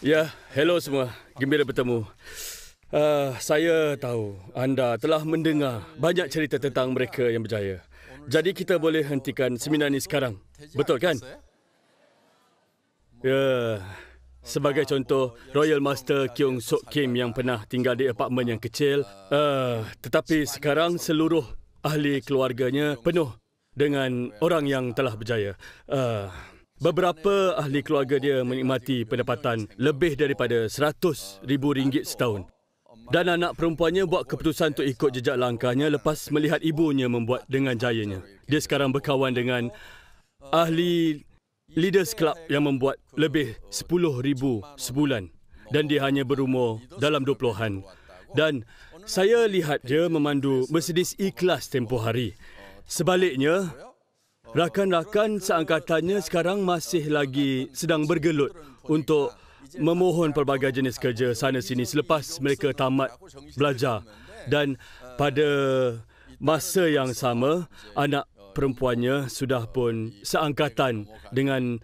Ya, hello semua. Gembira bertemu. Saya tahu anda telah mendengar banyak cerita tentang mereka yang berjaya. Jadi kita boleh hentikan seminar ini sekarang. Betul kan? Ya, sebagai contoh, Royal Master Keong Sok Kim yang pernah tinggal di apartmen yang kecil. Tetapi sekarang seluruh ahli keluarganya penuh dengan orang yang telah berjaya. Beberapa ahli keluarga dia menikmati pendapatan lebih daripada RM100,000 setahun. Dan anak perempuannya buat keputusan untuk ikut jejak langkahnya lepas melihat ibunya membuat dengan jayanya. Dia sekarang berkawan dengan ahli Leaders Club yang membuat lebih RM10,000 sebulan. Dan dia hanya berumur dalam 20-an. Dan saya lihat dia memandu Mercedes E-Class tempoh hari. Sebaliknya, rakan-rakan seangkatannya sekarang masih lagi sedang bergelut untuk memohon pelbagai jenis kerja sana sini selepas mereka tamat belajar. Dan pada masa yang sama, anak perempuannya sudah pun seangkatan dengan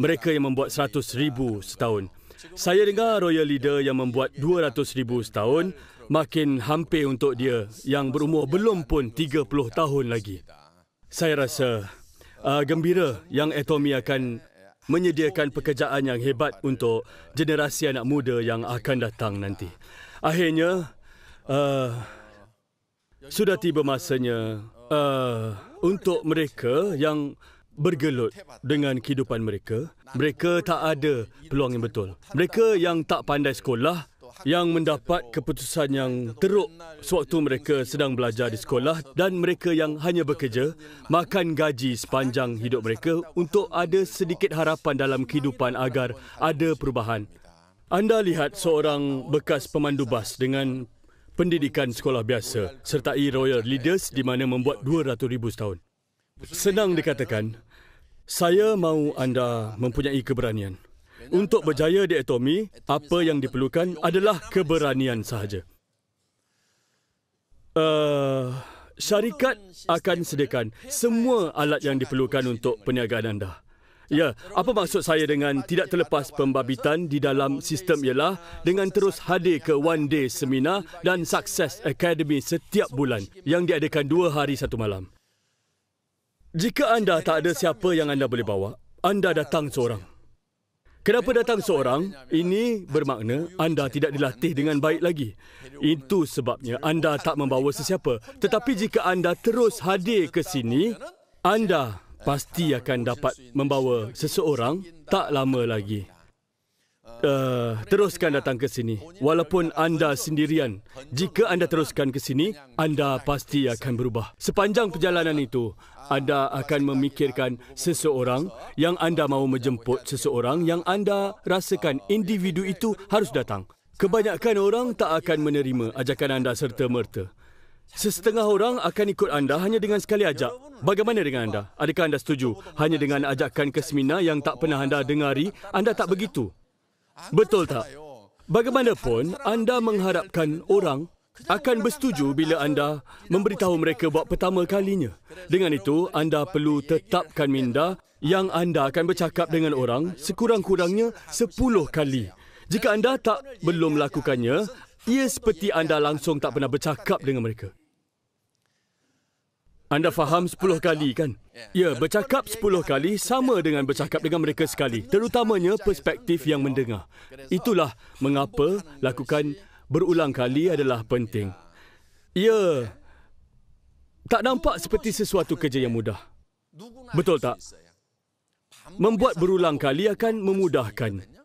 mereka yang membuat RM100,000 setahun. Saya dengar Royal Leader yang membuat RM200,000 setahun makin hampir untuk dia yang berumur belum pun 30 tahun lagi. Saya rasa gembira yang Atomy akan menyediakan pekerjaan yang hebat untuk generasi anak muda yang akan datang nanti. Akhirnya, sudah tiba masanya untuk mereka yang bergelut dengan kehidupan mereka. Mereka tak ada peluang yang betul. Mereka yang tak pandai sekolah, yang mendapat keputusan yang teruk sewaktu mereka sedang belajar di sekolah, dan mereka yang hanya bekerja, makan gaji sepanjang hidup mereka untuk ada sedikit harapan dalam kehidupan agar ada perubahan. Anda lihat seorang bekas pemandu bas dengan pendidikan sekolah biasa sertai Royal Leaders di mana membuat RM200,000 setahun. Senang dikatakan, saya mahu anda mempunyai keberanian. Untuk berjaya di Atomy, apa yang diperlukan adalah keberanian sahaja. Syarikat akan sediakan semua alat yang diperlukan untuk perniagaan anda. Ya, apa maksud saya dengan tidak terlepas pembabitan di dalam sistem ialah dengan terus hadir ke One Day Seminar dan Success Academy setiap bulan yang diadakan 2 hari 1 malam. Jika anda tak ada siapa yang anda boleh bawa, anda datang seorang. Kenapa datang seorang? Ini bermakna anda tidak dilatih dengan baik lagi. Itu sebabnya anda tak membawa sesiapa. Tetapi jika anda terus hadir ke sini, anda pasti akan dapat membawa seseorang tak lama lagi. Teruskan datang ke sini. Walaupun anda sendirian, jika anda teruskan ke sini, anda pasti akan berubah. Sepanjang perjalanan itu, anda akan memikirkan seseorang yang anda mahu menjemput, seseorang yang anda rasakan individu itu harus datang. Kebanyakan orang tak akan menerima ajakan anda serta-merta. Sesetengah orang akan ikut anda hanya dengan sekali ajak. Bagaimana dengan anda? Adakah anda setuju? Hanya dengan ajakan ke seminar yang tak pernah anda dengari, anda tak begitu? Betul tak? Bagaimanapun, anda mengharapkan orang akan bersetuju bila anda memberitahu mereka buat pertama kalinya. Dengan itu, anda perlu tetapkan minda yang anda akan bercakap dengan orang sekurang-kurangnya 10 kali. Jika anda belum melakukannya, ia seperti anda langsung tak pernah bercakap dengan mereka. Anda faham 10 kali kan? Ya, bercakap 10 kali sama dengan bercakap dengan mereka sekali. Terutamanya perspektif yang mendengar. Itulah mengapa lakukan berulang kali adalah penting. Ya, tak nampak seperti sesuatu kerja yang mudah. Betul tak? Membuat berulang kali akan memudahkan.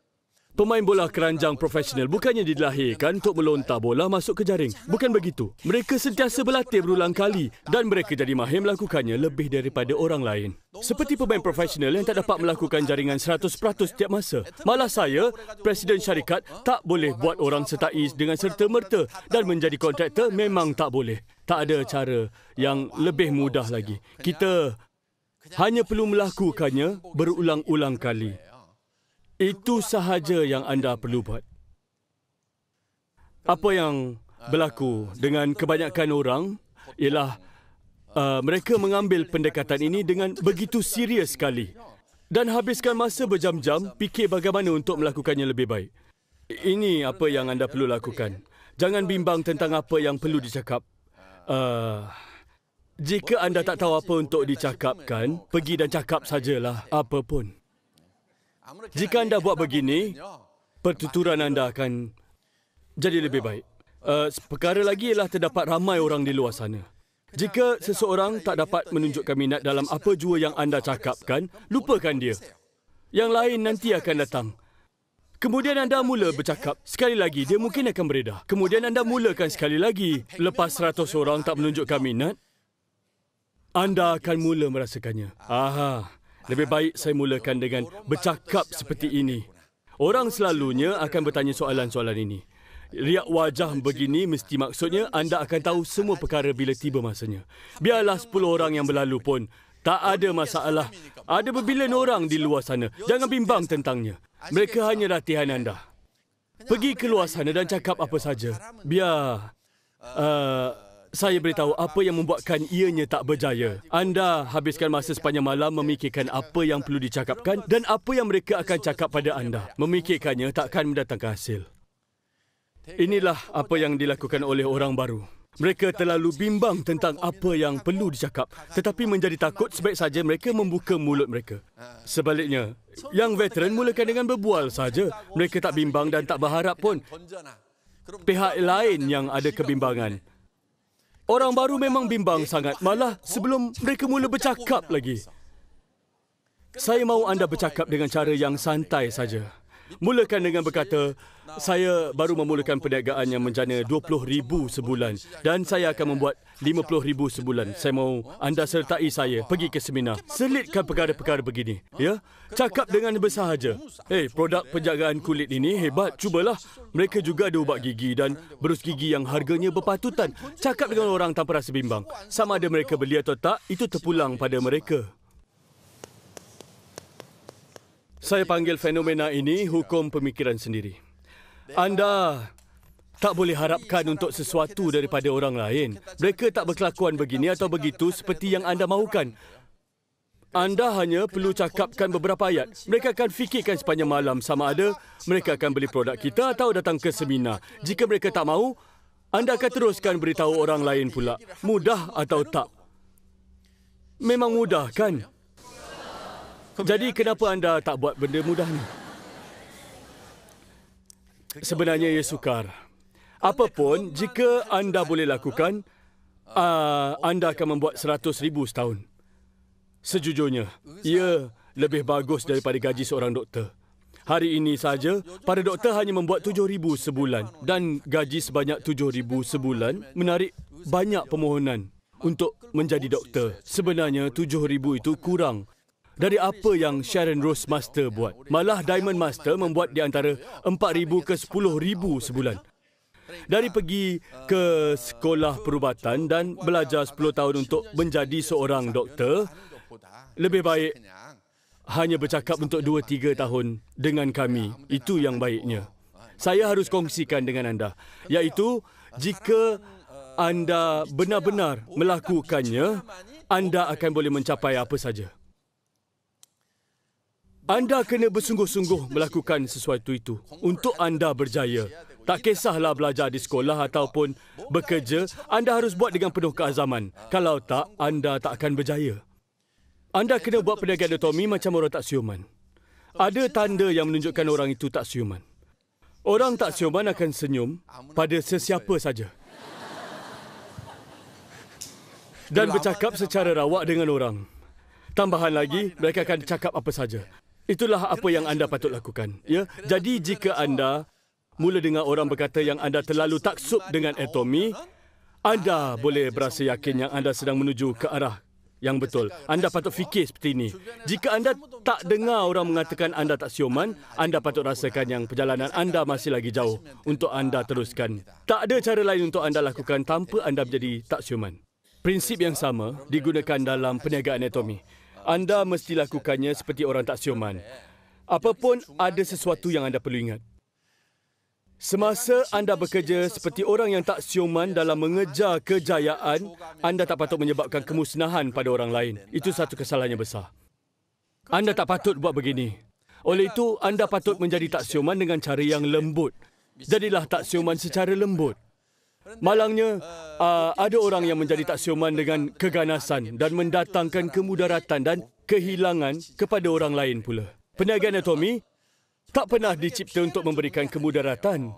Pemain bola keranjang profesional bukannya dilahirkan untuk melontar bola masuk ke jaring. Bukan begitu. Mereka sentiasa berlatih berulang kali dan mereka jadi mahir melakukannya lebih daripada orang lain. Seperti pemain profesional yang tak dapat melakukan jaringan 100% setiap masa. Malah saya, Presiden syarikat, tak boleh buat orang sertai dengan serta-merta dan menjadi kontraktor memang tak boleh. Tak ada cara yang lebih mudah lagi. Kita hanya perlu melakukannya berulang-ulang kali. Itu sahaja yang anda perlu buat. Apa yang berlaku dengan kebanyakan orang ialah mereka mengambil pendekatan ini dengan begitu serius sekali dan habiskan masa berjam-jam fikir bagaimana untuk melakukannya lebih baik. Ini apa yang anda perlu lakukan. Jangan bimbang tentang apa yang perlu dicakap. Jika anda tak tahu apa untuk dicakapkan, pergi dan cakap sajalah apa pun. Jika anda buat begini, pertuturan anda akan jadi lebih baik. Perkara lagi ialah terdapat ramai orang di luar sana. Jika seseorang tak dapat menunjukkan minat dalam apa jua yang anda cakapkan, lupakan dia. Yang lain nanti akan datang. Kemudian anda mula bercakap. Sekali lagi, dia mungkin akan beredar. Kemudian anda mulakan sekali lagi. Lepas 100 orang tak menunjukkan minat, anda akan mula merasakannya. Lebih baik saya mulakan dengan bercakap seperti ini. Orang selalunya akan bertanya soalan-soalan ini. Riak wajah begini mesti maksudnya anda akan tahu semua perkara bila tiba masanya. Biarlah 10 orang yang berlalu pun, tak ada masalah. Ada berbilion orang di luar sana. Jangan bimbang tentangnya. Mereka hanya latihan anda. Pergi keluar sana dan cakap apa saja. Biar saya beritahu apa yang membuatkan ianya tak berjaya. Anda habiskan masa sepanjang malam memikirkan apa yang perlu dicakapkan dan apa yang mereka akan cakap pada anda. Memikirkannya takkan mendatangkan hasil. Inilah apa yang dilakukan oleh orang baru. Mereka terlalu bimbang tentang apa yang perlu dicakap, tetapi menjadi takut sebaik saja mereka membuka mulut mereka. Sebaliknya, yang veteran mulakan dengan berbual saja. Mereka tak bimbang dan tak berharap pun. Pihak lain yang ada kebimbangan. Orang baru memang bimbang sangat, malah sebelum mereka mula bercakap lagi. Saya mahu anda bercakap dengan cara yang santai saja. Mulakan dengan berkata, saya baru memulakan perniagaan yang menjana 20,000 sebulan dan saya akan membuat 50,000 sebulan. Saya mahu anda sertai saya pergi ke seminar. Selitkan perkara-perkara begini. Ya, cakap dengan bersahaja. Produk penjagaan kulit ini hebat. Cubalah. Mereka juga ada ubat gigi dan berus gigi yang harganya berpatutan. Cakap dengan orang tanpa rasa bimbang. Sama ada mereka beli atau tak, itu terpulang pada mereka. Saya panggil fenomena ini hukum pemikiran sendiri. Anda tak boleh harapkan untuk sesuatu daripada orang lain. Mereka tak berkelakuan begini atau begitu seperti yang anda mahukan. Anda hanya perlu cakapkan beberapa ayat. Mereka akan fikirkan sepanjang malam sama ada mereka akan beli produk kita atau datang ke seminar. Jika mereka tak mahu, anda akan teruskan beritahu orang lain pula. Mudah atau tak? Memang mudah, kan? Jadi kenapa anda tak buat benda mudah ni? Sebenarnya ia sukar. Apapun, jika anda boleh lakukan, anda akan membuat 100,000 setahun. Sejujurnya, ia lebih bagus daripada gaji seorang doktor. Hari ini saja, para doktor hanya membuat 7,000 sebulan. Dan gaji sebanyak 7,000 sebulan menarik banyak permohonan untuk menjadi doktor. Sebenarnya 7,000 itu kurang dari apa yang Sharon Rose Master buat. Malah Diamond Master membuat di antara 4,000 ke 10,000 sebulan. Dari pergi ke sekolah perubatan dan belajar 10 tahun untuk menjadi seorang doktor, lebih baik hanya bercakap untuk 2-3 tahun dengan kami. Itu yang baiknya. Saya harus kongsikan dengan anda, iaitu jika anda benar-benar melakukannya, anda akan boleh mencapai apa saja. Anda kena bersungguh-sungguh melakukan sesuatu itu untuk anda berjaya. Tak kisahlah belajar di sekolah ataupun bekerja, anda harus buat dengan penuh keazaman. Kalau tak, anda tak akan berjaya. Anda kena buat perniagaan anatomi macam orang tak siuman. Ada tanda yang menunjukkan orang itu tak siuman. Orang tak siuman akan senyum pada sesiapa saja dan bercakap secara rawak dengan orang. Tambahan lagi, mereka akan cakap apa saja. Itulah apa yang anda patut lakukan. Ya, jadi jika anda mula dengar orang berkata yang anda terlalu taksub dengan anatomi, anda boleh berasa yakin yang anda sedang menuju ke arah yang betul. Anda patut fikir seperti ini. Jika anda tak dengar orang mengatakan anda tak siuman, anda patut rasakan yang perjalanan anda masih lagi jauh untuk anda teruskan. Tak ada cara lain untuk anda lakukan tanpa anda menjadi tak siuman. Prinsip yang sama digunakan dalam perniagaan anatomi. Anda mesti lakukannya seperti orang tak siuman. Apapun, ada sesuatu yang anda perlu ingat. Semasa anda bekerja seperti orang yang tak siuman dalam mengejar kejayaan, anda tak patut menyebabkan kemusnahan pada orang lain. Itu satu kesalahan yang besar. Anda tak patut buat begini. Oleh itu, anda patut menjadi taksiuman dengan cara yang lembut. Jadilah taksiuman secara lembut. Malangnya, ada orang yang menjadi taksiuman dengan keganasan dan mendatangkan kemudaratan dan kehilangan kepada orang lain pula. Perniagaan atomi tak pernah dicipta untuk memberikan kemudaratan.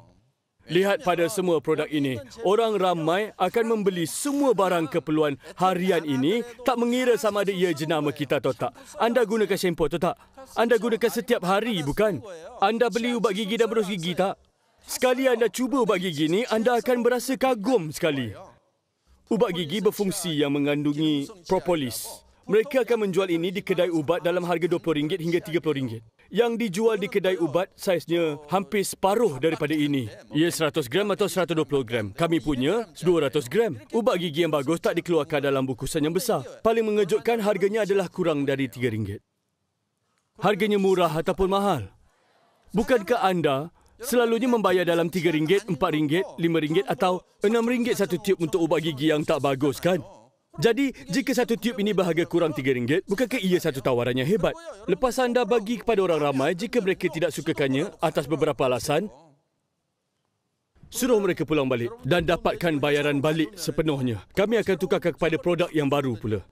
Lihat pada semua produk ini, orang ramai akan membeli semua barang keperluan harian ini, tak mengira sama ada ia jenama kita atau tak. Anda gunakan shampoo atau tak? Anda gunakan setiap hari, bukan? Anda beli ubat gigi dan berus gigi tak? Sekali anda cuba ubat gigi ini, anda akan berasa kagum sekali. Ubat gigi berfungsi yang mengandungi propolis. Mereka akan menjual ini di kedai ubat dalam harga RM20 hingga RM30. Yang dijual di kedai ubat saiznya hampir separuh daripada ini. Ia 100 gram atau 120 gram. Kami punya 200 gram. Ubat gigi yang bagus tak dikeluarkan dalam bungkusan yang besar. Paling mengejutkan, harganya adalah kurang dari RM3. Harganya murah ataupun mahal? Bukankah anda selalunya membayar dalam RM3, RM4, RM5 atau RM6 satu tiub untuk ubat gigi yang tak bagus, kan? Jadi, jika satu tiub ini berharga kurang RM3, bukankah ia satu tawaran yang hebat? Lepas anda bagi kepada orang ramai, jika mereka tidak sukakannya atas beberapa alasan, suruh mereka pulang balik dan dapatkan bayaran balik sepenuhnya. Kami akan tukarkan kepada produk yang baru pula.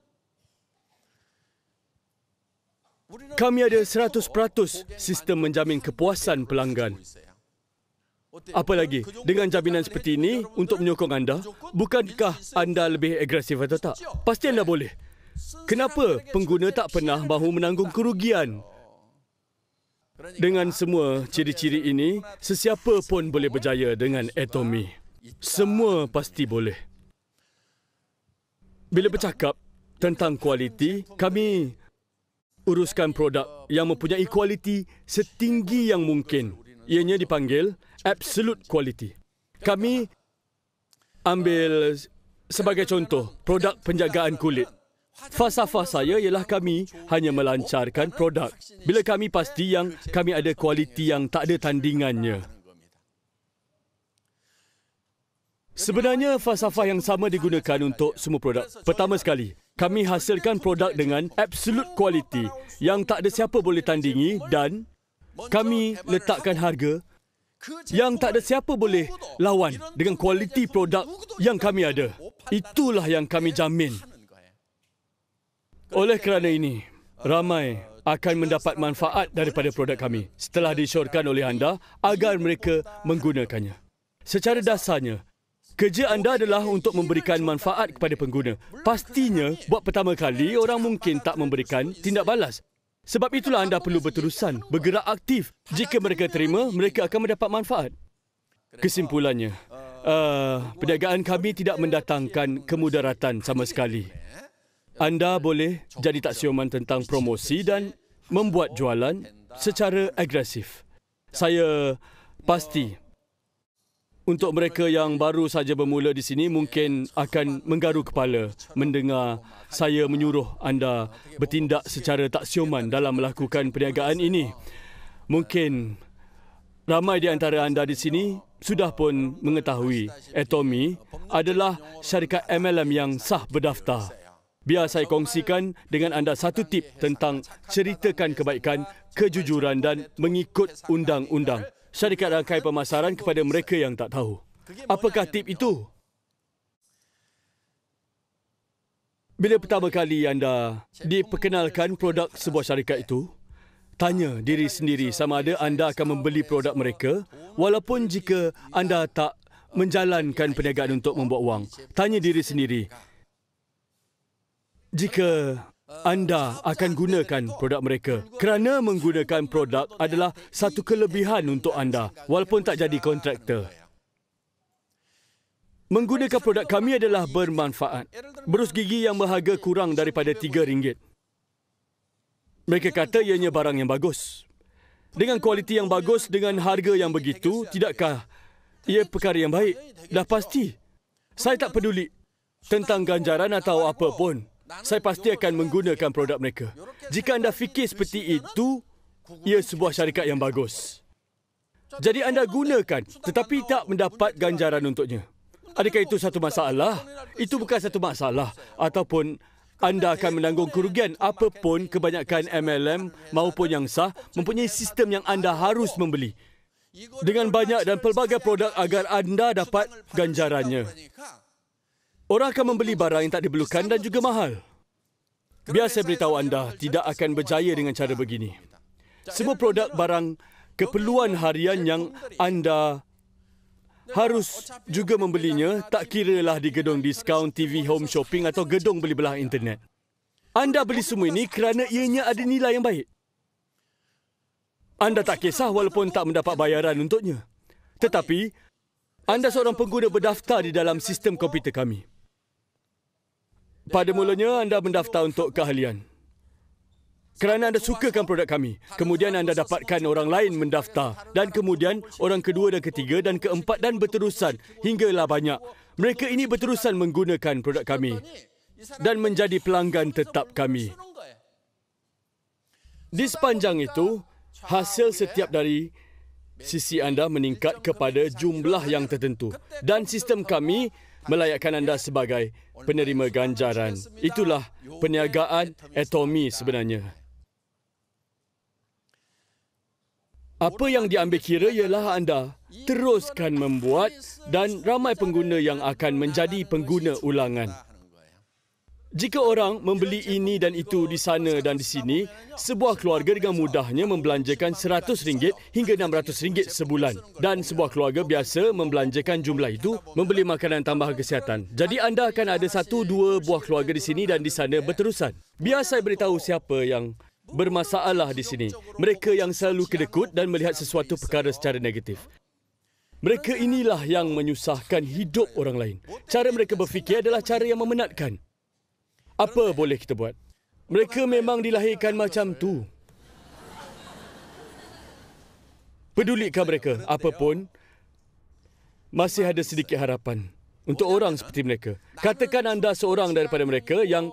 Kami ada 100% sistem menjamin kepuasan pelanggan. Apa lagi, dengan jaminan seperti ini untuk menyokong anda, bukankah anda lebih agresif atau tak? Pasti anda boleh. Kenapa pengguna tak pernah mahu menanggung kerugian? Dengan semua ciri-ciri ini, sesiapa pun boleh berjaya dengan Atomy. Semua pasti boleh. Bila bercakap tentang kualiti, kami uruskan produk yang mempunyai kualiti setinggi yang mungkin. Ianya dipanggil absolute quality. Kami ambil sebagai contoh produk penjagaan kulit. Falsafah saya ialah kami hanya melancarkan produk bila kami pasti yang kami ada kualiti yang tak ada tandingannya. Sebenarnya falsafah yang sama digunakan untuk semua produk. Pertama sekali, kami hasilkan produk dengan absolute quality yang tak ada siapa boleh tandingi, dan kami letakkan harga yang tak ada siapa boleh lawan dengan kualiti produk yang kami ada. Itulah yang kami jamin. Oleh kerana ini, ramai akan mendapat manfaat daripada produk kami setelah disyorkan oleh anda agar mereka menggunakannya. Secara dasarnya, kerja anda adalah untuk memberikan manfaat kepada pengguna. Pastinya, buat pertama kali, orang mungkin tak memberikan tindak balas. Sebab itulah anda perlu berterusan, bergerak aktif. Jika mereka terima, mereka akan mendapat manfaat. Kesimpulannya, perniagaan kami tidak mendatangkan kemudaratan sama sekali. Anda boleh jadi taksiuman tentang promosi dan membuat jualan secara agresif. Saya pasti untuk mereka yang baru saja bermula di sini mungkin akan menggaru kepala mendengar saya menyuruh anda bertindak secara taksiuman dalam melakukan perniagaan ini. Mungkin ramai di antara anda di sini sudah pun mengetahui Atomy adalah syarikat MLM yang sah berdaftar. Biar saya kongsikan dengan anda satu tip tentang ceritakan kebaikan, kejujuran dan mengikut undang-undang. Syarikat rangkai pemasaran kepada mereka yang tak tahu. Apakah tip itu? Bila pertama kali anda diperkenalkan produk sebuah syarikat itu, tanya diri sendiri sama ada anda akan membeli produk mereka walaupun jika anda tak menjalankan perniagaan untuk membuat wang. Tanya diri sendiri, jika anda akan gunakan produk mereka. Kerana menggunakan produk adalah satu kelebihan untuk anda, walaupun tak jadi kontraktor. Menggunakan produk kami adalah bermanfaat. Berus gigi yang berharga kurang daripada RM3. Mereka kata ianya barang yang bagus. Dengan kualiti yang bagus, dengan harga yang begitu, tidakkah ia perkara yang baik? Dah pasti. Saya tak peduli tentang ganjaran atau apa pun. Saya pasti akan menggunakan produk mereka. Jika anda fikir seperti itu, ia sebuah syarikat yang bagus. Jadi anda gunakan tetapi tak mendapat ganjaran untuknya. Adakah itu satu masalah? Itu bukan satu masalah. Ataupun anda akan menanggung kerugian. Apapun kebanyakan MLM maupun yang sah mempunyai sistem yang anda harus membeli dengan banyak dan pelbagai produk agar anda dapat ganjarannya. Orang akan membeli barang yang tak diperlukan dan juga mahal. Biar saya beritahu anda, tidak akan berjaya dengan cara begini. Semua produk barang keperluan harian yang anda harus juga membelinya, tak kiralah di gedung diskaun, TV, home shopping atau gedung beli belah internet. Anda beli semua ini kerana ianya ada nilai yang baik. Anda tak kisah walaupun tak mendapat bayaran untuknya. Tetapi, anda seorang pengguna berdaftar di dalam sistem komputer kami. Pada mulanya, anda mendaftar untuk keahlian. Kerana anda sukakan produk kami. Kemudian anda dapatkan orang lain mendaftar. Dan kemudian orang kedua dan ketiga dan keempat dan berterusan. Hinggalah banyak. Mereka ini berterusan menggunakan produk kami. Dan menjadi pelanggan tetap kami. Di sepanjang itu, hasil setiap dari sisi anda meningkat kepada jumlah yang tertentu. Dan sistem kami melayakkan anda sebagai penerima ganjaran. Itulah perniagaan atomi sebenarnya. Apa yang diambil kira ialah anda teruskan membuat dan ramai pengguna yang akan menjadi pengguna ulangan. Jika orang membeli ini dan itu di sana dan di sini, sebuah keluarga dengan mudahnya membelanjakan RM100 hingga RM600 sebulan. Dan sebuah keluarga biasa membelanjakan jumlah itu membeli makanan tambahan kesihatan. Jadi anda akan ada 1-2 buah keluarga di sini dan di sana berterusan. Biar saya beritahu siapa yang bermasalah di sini. Mereka yang selalu kedekut dan melihat sesuatu perkara secara negatif. Mereka inilah yang menyusahkan hidup orang lain. Cara mereka berfikir adalah cara yang memenatkan. Apa boleh kita buat? Mereka memang dilahirkan macam tu. Pedulikan mereka. Apapun, masih ada sedikit harapan untuk orang seperti mereka. Katakan anda seorang daripada mereka yang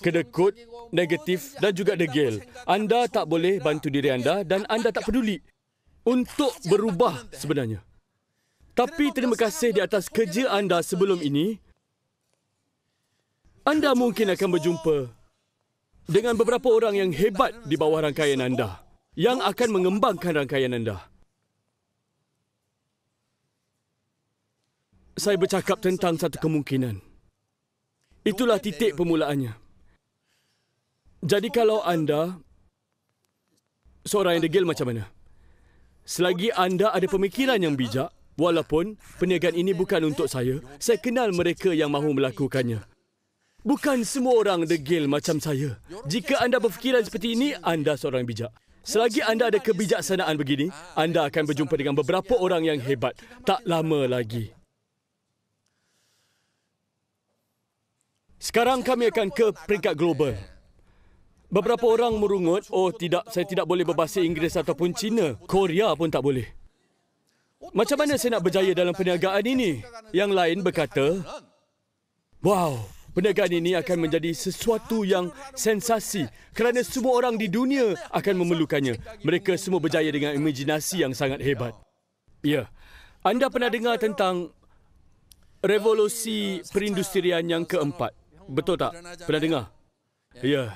kedekut, negatif dan juga degil. Anda tak boleh bantu diri anda dan anda tak peduli untuk berubah sebenarnya. Tapi terima kasih di atas kerja anda sebelum ini, anda mungkin akan berjumpa dengan beberapa orang yang hebat di bawah rangkaian anda, yang akan mengembangkan rangkaian anda. Saya bercakap tentang satu kemungkinan. Itulah titik permulaannya. Jadi kalau anda seorang yang degil macam mana? Selagi anda ada pemikiran yang bijak, walaupun perniagaan ini bukan untuk saya kenal mereka yang mahu melakukannya. Bukan semua orang degil macam saya. Jika anda berfikiran seperti ini, anda seorang yang bijak. Selagi anda ada kebijaksanaan begini, anda akan berjumpa dengan beberapa orang yang hebat. Tak lama lagi. Sekarang kami akan ke peringkat global. Beberapa orang merungut, oh tidak, saya tidak boleh berbahasa Inggeris ataupun Cina. Korea pun tak boleh. Macam mana saya nak berjaya dalam perniagaan ini? Yang lain berkata, wow, perniagaan ini akan menjadi sesuatu yang sensasi kerana semua orang di dunia akan memerlukannya. Mereka semua berjaya dengan imajinasi yang sangat hebat. Ya, anda pernah dengar tentang revolusi perindustrian yang keempat? Betul tak? Pernah dengar? Ya.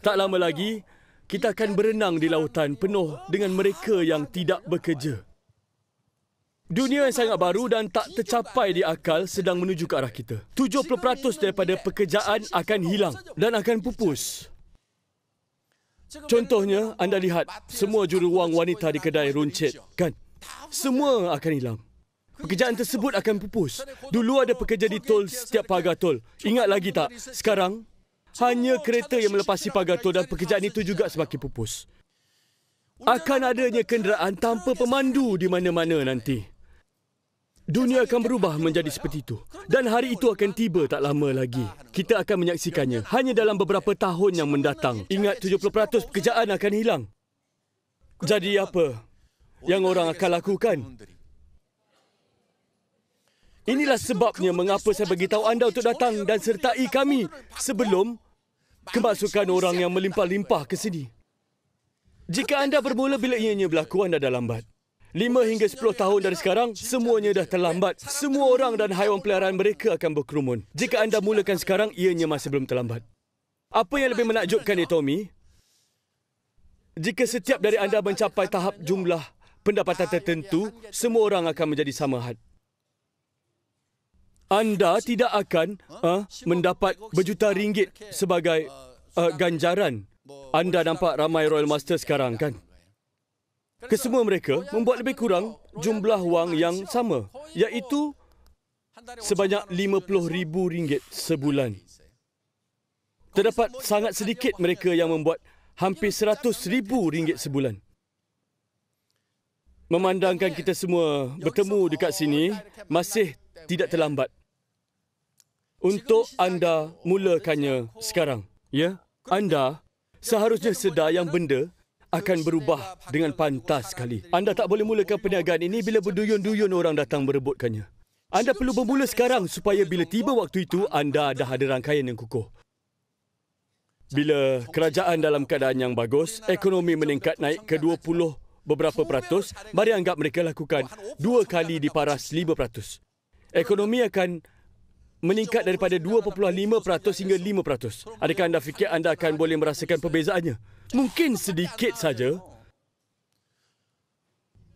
Tak lama lagi, kita akan berenang di lautan penuh dengan mereka yang tidak bekerja. Dunia yang sangat baru dan tak tercapai di akal sedang menuju ke arah kita. 70% daripada pekerjaan akan hilang dan akan pupus. Contohnya, anda lihat semua jururuang wanita di kedai runcit, kan? Semua akan hilang. Pekerjaan tersebut akan pupus. Dulu ada pekerja di tol setiap pagar tol. Ingat lagi tak? Sekarang, hanya kereta yang melepasi pagar tol dan pekerjaan itu juga semakin pupus. Akan adanya kenderaan tanpa pemandu di mana-mana nanti. Dunia akan berubah menjadi seperti itu. Dan hari itu akan tiba tak lama lagi. Kita akan menyaksikannya hanya dalam beberapa tahun yang mendatang. Ingat, 70% pekerjaan akan hilang. Jadi apa yang orang akan lakukan? Inilah sebabnya mengapa saya beritahu anda untuk datang dan sertai kami sebelum kemasukan orang yang melimpah-limpah ke sini. Jika anda bermula bila ianya berlaku, anda dah lambat. 5 hingga 10 tahun dari sekarang, semuanya dah terlambat. Semua orang dan haiwan peliharaan mereka akan berkerumun. Jika anda mulakan sekarang, ianya masih belum terlambat. Apa yang lebih menakjubkan ni, Tommy? Jika setiap dari anda mencapai tahap jumlah pendapatan tertentu, semua orang akan menjadi sama had. Anda tidak akan mendapat berjuta ringgit sebagai ganjaran. Anda nampak ramai Royal Master sekarang, kan? Kesemua mereka membuat lebih kurang jumlah wang yang sama, iaitu sebanyak RM50,000 sebulan. Terdapat sangat sedikit mereka yang membuat hampir RM100,000 sebulan. Memandangkan kita semua bertemu dekat sini, masih tidak terlambat untuk anda mulakannya sekarang. Ya, anda seharusnya sedar yang benda akan berubah dengan pantas sekali. Anda tak boleh mulakan perniagaan ini bila berduyun-duyun orang datang merebutkannya. Anda perlu bermula sekarang supaya bila tiba waktu itu, anda dah ada rangkaian yang kukuh. Bila kerajaan dalam keadaan yang bagus, ekonomi meningkat naik ke 20 beberapa peratus, mari anggap mereka lakukan 2 kali diparas 5%. Ekonomi akan meningkat daripada 2.5% hingga 5%. Adakah anda fikir anda akan boleh merasakan perbezaannya? Mungkin sedikit saja.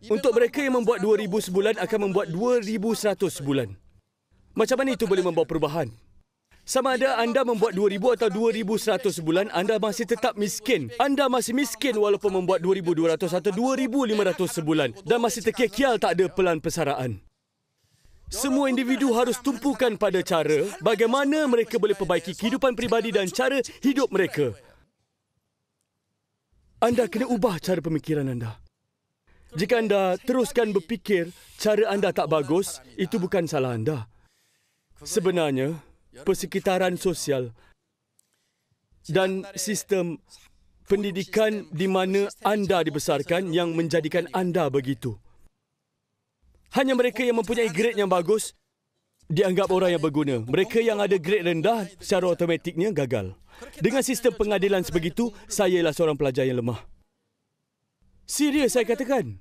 Untuk mereka yang membuat 2,000 sebulan akan membuat 2,100 sebulan. Macam mana itu boleh membawa perubahan? Sama ada anda membuat 2,000 atau 2,100 sebulan, anda masih tetap miskin. Anda masih miskin walaupun membuat 2,200 atau 2,500 sebulan. Dan masih terkial tak ada pelan persaraan. Semua individu harus tumpukan pada cara bagaimana mereka boleh perbaiki kehidupan peribadi dan cara hidup mereka. Anda kena ubah cara pemikiran anda. Jika anda teruskan berfikir cara anda tak bagus, itu bukan salah anda. Sebenarnya, persekitaran sosial dan sistem pendidikan di mana anda dibesarkan yang menjadikan anda begitu. Hanya mereka yang mempunyai grade yang bagus dianggap orang yang berguna. Mereka yang ada grade rendah secara automatiknya gagal. Dengan sistem pengadilan sebegitu, saya ialah seorang pelajar yang lemah. Serius saya katakan.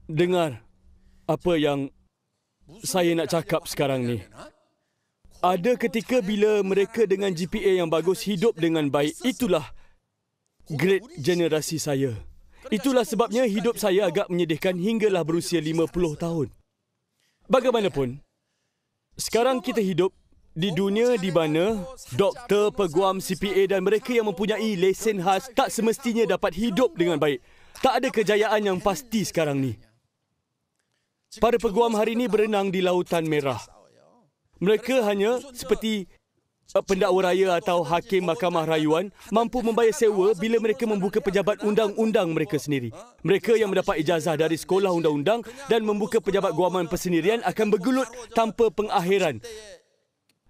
Dengar apa yang saya nak cakap sekarang ni. Ada ketika bila mereka dengan GPA yang bagus hidup dengan baik, itulah grade generasi saya. Itulah sebabnya hidup saya agak menyedihkan hinggalah berusia 50 tahun. Bagaimanapun, sekarang kita hidup di dunia di mana doktor, peguam, CPA dan mereka yang mempunyai lesen khas tak semestinya dapat hidup dengan baik. Tak ada kejayaan yang pasti sekarang ni. Para peguam hari ini berenang di Lautan Merah. Mereka hanya seperti pendakwa raya atau hakim mahkamah rayuan mampu membayar sewa bila mereka membuka pejabat undang-undang mereka sendiri. Mereka yang mendapat ijazah dari sekolah undang-undang dan membuka pejabat guaman persendirian akan bergelut tanpa pengakhiran.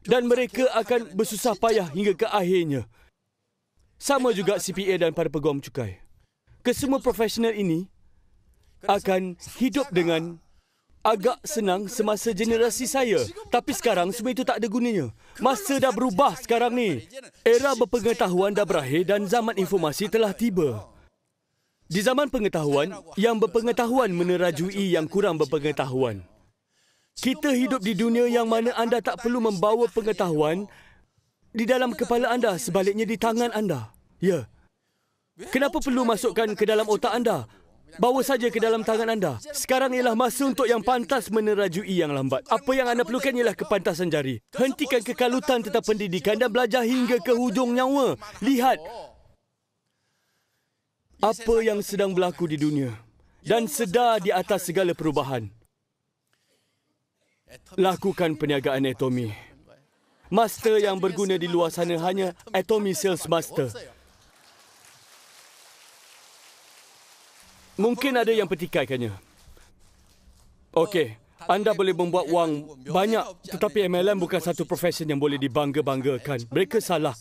Dan mereka akan bersusah payah hingga ke akhirnya. Sama juga CPA dan para peguam cukai. Kesemua profesional ini akan hidup dengan agak senang semasa generasi saya. Tapi sekarang semua itu tak ada gunanya. Masa dah berubah sekarang ni. Era berpengetahuan dah berakhir dan zaman informasi telah tiba. Di zaman pengetahuan, yang berpengetahuan menerajui yang kurang berpengetahuan. Kita hidup di dunia yang mana anda tak perlu membawa pengetahuan di dalam kepala anda, sebaliknya di tangan anda. Ya. Kenapa perlu masukkan ke dalam otak anda? Bawa saja ke dalam tangan anda. Sekarang ialah masa untuk yang pantas menerajui yang lambat. Apa yang anda perlukan ialah kepantasan jari. Hentikan kekalutan tentang pendidikan dan belajar hingga ke hujung nyawa. Lihat apa yang sedang berlaku di dunia dan sedar di atas segala perubahan. Lakukan perniagaan Atomy. Master yang berguna di luar sana hanya Atomy Sales Master. Mungkin ada yang pertikaikannya. Okey, anda boleh membuat wang banyak, tetapi MLM bukan satu profesi yang boleh dibangga-banggakan. Mereka salah.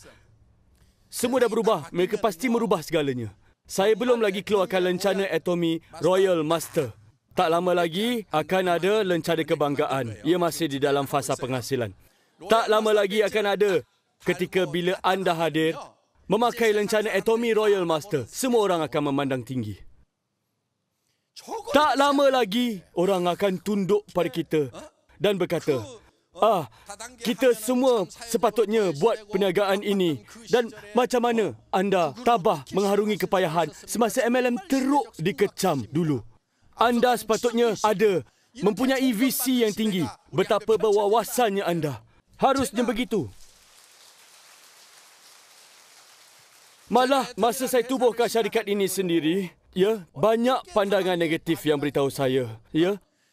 Semua dah berubah. Mereka pasti merubah segalanya. Saya belum lagi keluarkan lencana Atomy Royal Master. Tak lama lagi akan ada lencana kebanggaan. Ia masih di dalam fasa penghasilan. Tak lama lagi akan ada ketika bila anda hadir memakai lencana Atomy Royal Master. Semua orang akan memandang tinggi. Tak lama lagi, orang akan tunduk pada kita dan berkata, Kita semua sepatutnya buat perniagaan ini. Dan macam mana anda tabah mengharungi kepayahan semasa MLM teruk dikecam dulu? Anda sepatutnya mempunyai visi yang tinggi. Betapa berwawasannya anda. Harusnya begitu. Malah masa saya tubuhkan syarikat ini sendiri, banyak pandangan negatif yang beritahu saya,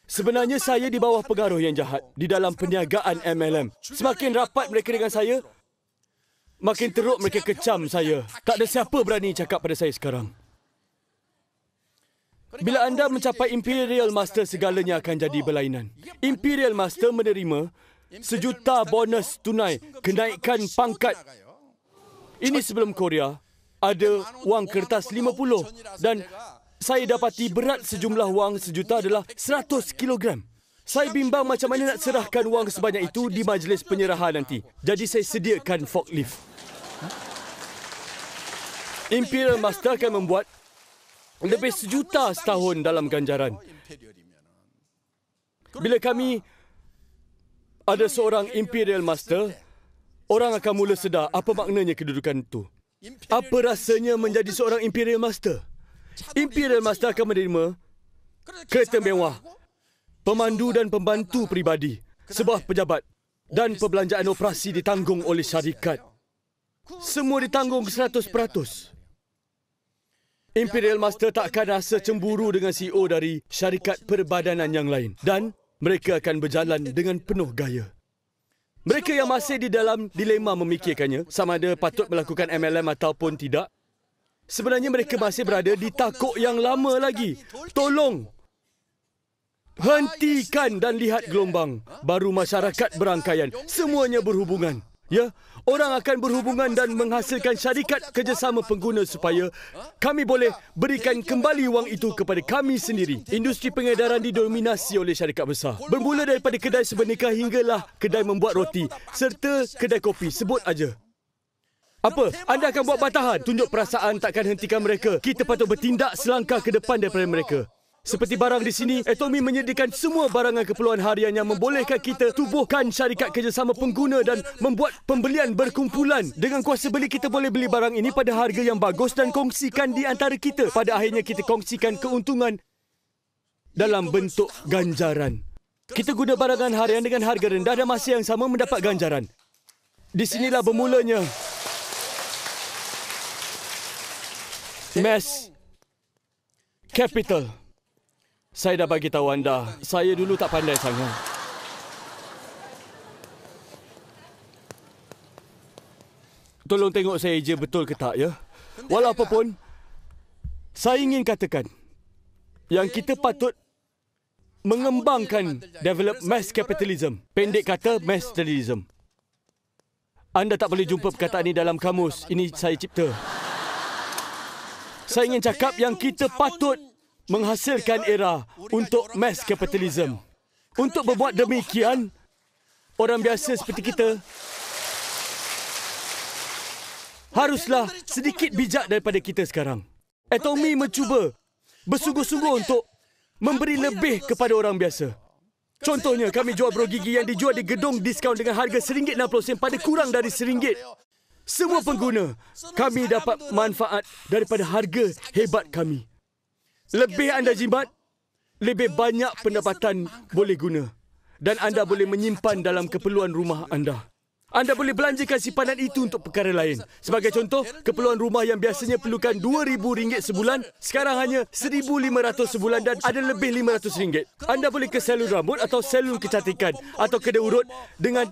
sebenarnya saya di bawah pengaruh yang jahat di dalam perniagaan MLM. Semakin rapat mereka dengan saya, makin teruk mereka kecam saya. Tak ada siapa berani cakap pada saya sekarang. Bila anda mencapai Imperial Master, segalanya akan jadi berlainan. Imperial Master menerima 1 juta bonus tunai, kenaikan pangkat. Ini sebelum Korea, ada wang kertas 50 dan saya dapati berat sejumlah wang 1 juta adalah 100 kilogram. Saya bimbang macam mana nak serahkan wang sebanyak itu di majlis penyerahan nanti. Jadi saya sediakan forklift. Imperial Master akan membuat lebih 1 juta setahun dalam ganjaran. Bila kami ada seorang Imperial Master, orang akan mula sedar apa maknanya kedudukan itu. Apa rasanya menjadi seorang Imperial Master? Imperial Master akan menerima kereta mewah, pemandu dan pembantu peribadi, sebuah pejabat dan perbelanjaan operasi ditanggung oleh syarikat. Semua ditanggung 100%. Imperial Master tak akan rasa cemburu dengan CEO dari syarikat perbadanan yang lain dan mereka akan berjalan dengan penuh gaya. Mereka yang masih di dalam dilema memikirkannya, sama ada patut melakukan MLM ataupun tidak, sebenarnya mereka masih berada di takuk yang lama lagi. Tolong, hentikan dan lihat gelombang. Baru masyarakat berangkaian, semuanya berhubungan. Orang akan berhubungan dan menghasilkan syarikat kerjasama pengguna supaya kami boleh berikan kembali wang itu kepada kami sendiri. Industri pengedaran didominasi oleh syarikat besar. Bermula daripada kedai sebenika hinggalah kedai membuat roti serta kedai kopi, sebut aja. Apa? Anda akan buat bantahan? Tunjuk perasaan takkan hentikan mereka. Kita patut bertindak selangkah ke depan daripada mereka. Seperti barang di sini, Atomy menyediakan semua barangan keperluan harian yang membolehkan kita tubuhkan syarikat kerjasama pengguna dan membuat pembelian berkumpulan. Dengan kuasa beli, kita boleh beli barang ini pada harga yang bagus dan kongsikan di antara kita. Pada akhirnya, kita kongsikan keuntungan dalam bentuk ganjaran. Kita guna barangan harian dengan harga rendah dan masa yang sama mendapat ganjaran. Di sinilah bermulanya mass capital. Saya dah bagi tahu anda, saya dulu tak pandai sangat. Tolong tengok saya je betul ke tak, ya? Walau apapun, saya ingin katakan yang kita patut mengembangkan develop mass capitalism. Pendek kata, mass capitalism. Anda tak boleh jumpa perkataan ini dalam kamus. Ini saya cipta. Saya ingin cakap yang kita patut menghasilkan era untuk mass capitalism. Untuk berbuat demikian, orang biasa seperti kita haruslah sedikit bijak daripada kita sekarang. Atomy mencuba bersungguh-sungguh untuk memberi lebih kepada orang biasa. Contohnya, kami jual bro gigi yang dijual di gedung diskaun dengan harga RM1.60 pada kurang dari RM1. Semua pengguna, kami dapat manfaat daripada harga hebat kami. Lebih anda jimat, lebih banyak pendapatan boleh guna. Dan anda boleh menyimpan dalam keperluan rumah anda. Anda boleh belanjakan simpanan itu untuk perkara lain. Sebagai contoh, keperluan rumah yang biasanya perlukan RM2,000 sebulan, sekarang hanya RM1,500 sebulan dan ada lebih RM500. Anda boleh ke salon rambut atau salon kecantikan atau kedai urut dengan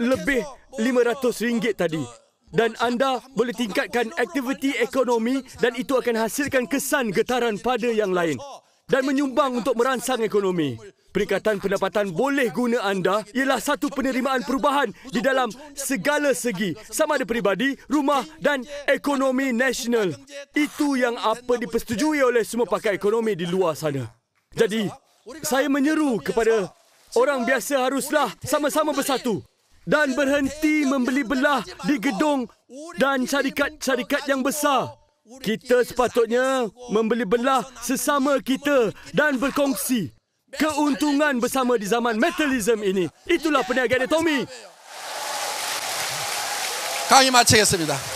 lebih RM500 tadi. Dan anda boleh tingkatkan aktiviti ekonomi dan itu akan hasilkan kesan getaran pada yang lain. Dan menyumbang untuk merangsang ekonomi. Peningkatan pendapatan boleh guna anda ialah satu penerimaan perubahan di dalam segala segi. Sama ada peribadi, rumah dan ekonomi nasional. Itu yang apa dipersetujui oleh semua pakar ekonomi di luar sana. Jadi, saya menyeru kepada orang biasa haruslah sama-sama bersatu. Dan berhenti membeli belah di gedung dan syarikat-syarikat yang besar. Kita sepatutnya membeli belah sesama kita dan berkongsi. keuntungan bersama di zaman metalism ini. Itulah perniagaan Tommy. 강의 마치겠습니다.